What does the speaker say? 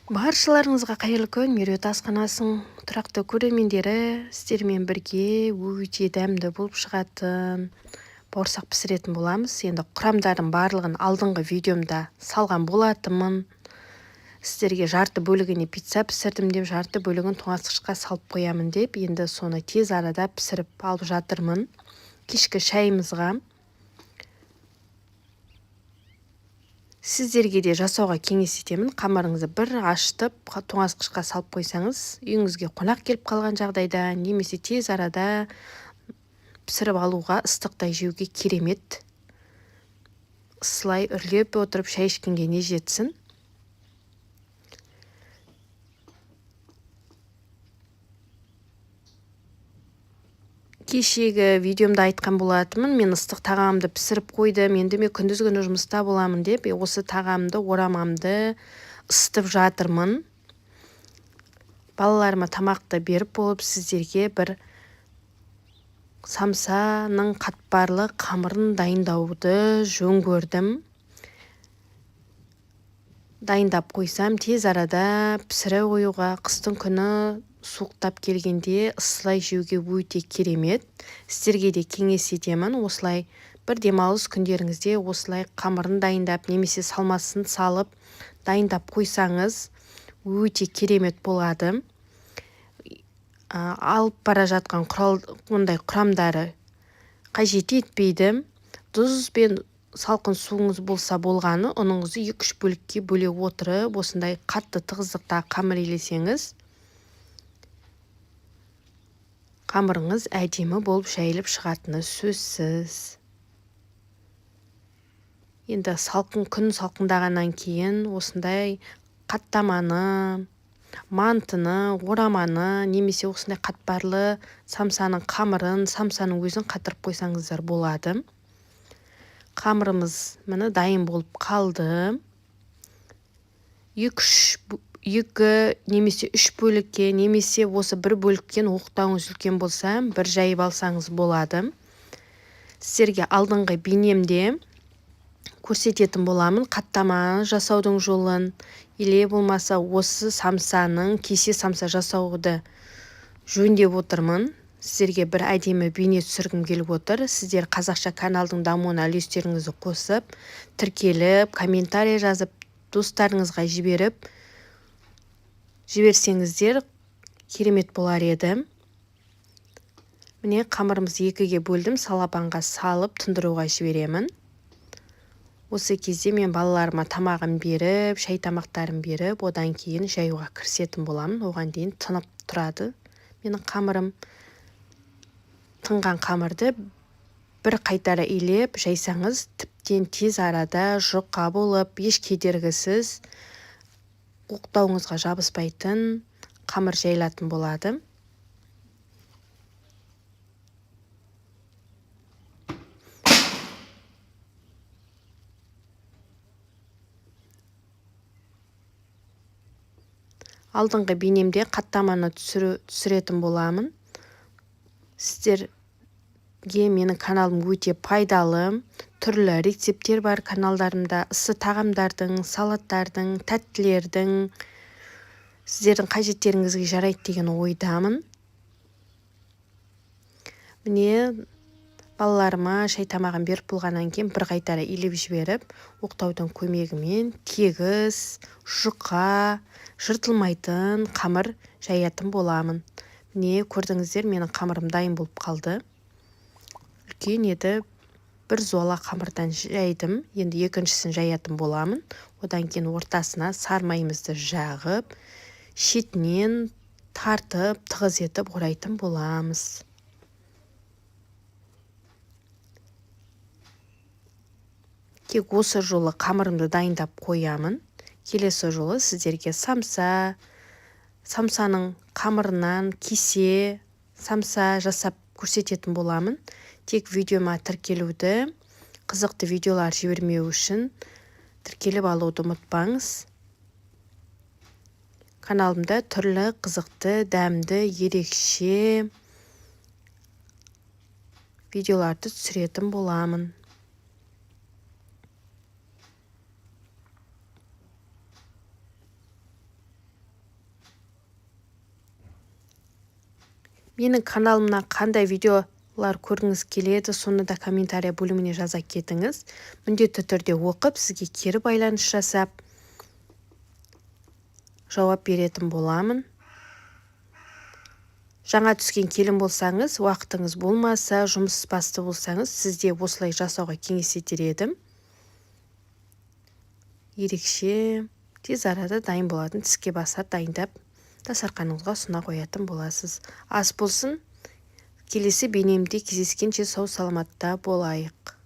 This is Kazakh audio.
Баршаларыңызға қайырлы күн, меруерт асханасының тұрақты көрермендері, сіздермен бірге өте дәмді болып шығатын бауырсақ пісіретін боламыз. Енді құрамдардың барлығын алдыңғы видеомда салған болатынмын. Сіздерге жарты бөлігіне пицца пісірдім деп, жарты бөлігін тоңазытқышқа салып қоямын деп, енді соны тез арада пісіріп алып жатырмын. Кешкі шайымызға. Сіздерге де жасауға кеңес етемін. Қамырыңызды бір ашытып, тоңазытқышқа салып қойсаңыз, үйіңізге қонақ келіп қалған жағдайда, немесе тез арада пісіріп алуға, ыстықтай жеуге керемет. Ысылай үрлеп отырып шай ішкенге не жетсін. Кешегі видеомда айтқан болатынмын, мен ыстық тағамды пісіріп қойдым, енді мен күндіз күні жұмыста боламын деп, осы тағамды, орамамды ысытып жатырмын. Балаларыма тамақты беріп болып, сіздерге бір самсаның қатпарлы қамырын дайындауды жөн көрдім. Дайындап қойсам, тез арада пісіре қоюға, қыстың күні суықтап келгенде ысылай жеуге өте керемет. Сіздерге де кеңес етемін. Осылай бір демалыс күндеріңізде осылай қамырын дайындап, немесе салмасын салып дайындап қойсаңыз өте керемет болады. Алып бара жатқан ондай құрамдары қажет етпейді. Тұз бен салқын суыңыз болса болғаны, оныңызды 2-3 бөлікке бөле отырып, осындай қатты тығыздықта қамыр елесеңіз, қамырыңыз әдемі болып жайылып шығатыны сөзсіз. Енді күн салқындағаннан кейін осындай қаттаманы, мантыны, ораманы, немесе осындай қатпарлы самсаның қамырын, самсаның өзін қатырып қойсаңыздар болады. Қамырымыз міне дайын болып қалды. 2 немесе 3 бөлікке, немесе осы бір бөліктен оқтауыңыз үлкен болса, бір жайып алсаңыз болады. Сіздерге алдыңғы бейнемде көрсететін боламын қаттама жасаудың жолын, или болмаса осы самсаның кесе самса жасауды жөндеп отырмын. Сіздерге бір әдемі бейне түсіргім келіп отыр. Сіздер қазақша каналдың дамуына үлестеріңізді қосып, тіркеліп, комментарий жазып, достарыңызға жіберсеңіздер керемет болар еді. Міне қамырымызды 2-ге бөлдім, салапанға салып тұндыруға жіберемін. Осы кезде мен балаларыма тамағын беріп, шай тамақтарын беріп, одан кейін жаюға кірісетін боламын. Оған дейін тынып тұрады. Менің қамырым тынған қамырды бір қайтара илеп жайсаңыз, тіптен тез арада жұқа болып, еш кедергісіз оқтауыңызға жабыспайтын қамыр жайылатын болады. Алдыңғы бейнемде қаттаманы түсіретін боламын. Сіздерге менің каналым өте пайдалы. Түрлі рецептер бар каналдарымда, ысы тағамдардың, салаттардың, тәттілердің, сіздердің қажеттеріңізге жарайды деген ойдамын. Міне балаларыма шай тамағын беріп болғаннан кейін бір қайтара илеп жіберіп, оқтаудың көмегімен тегіс, жұқа, жыртылмайтын қамыр жаятын боламын. Міне көрдіңіздер, менің қамырым дайын болып қалды. Үлкен еді, бір зола қамырдан жайдым. Енді екіншісін жаятын боламын. Одан кейін ортасына сармайымызды жағып, шетінен тартып, тығыз етіп орайтын боламыз. Тек осы жолы қамырымды дайындап қоямын. Келесі жолы сіздерге самсаның қамырынан кесе, самса жасап көрсететін боламын. Тек видеома тіркелуді, қызықты видеолар жібермеу үшін тіркеліп алуды ұмытпаңыз. Каналымда түрлі қызықты, дәмді, ерекше видеоларды түсіретін боламын. Менің каналымнан қандай видеолар көргіңіз келеді, соны да комментария бөліміне жаза кетіңіз. Міндетті түрде оқып, сізге кері байланыс жасап, жауап беретін боламын. Жаңа түскен келін болсаңыз, уақытыңыз болмаса, жұмыс басты болсаңыз, сізде осылай жасауға кеңес етер едім. Ерекше тез арада дайын болатын тіске басар дайындап дастарханыңызға ұсына қоятын боласыз. Ас болсын, келесі бейнемде кездескенше сау саламатта болайық.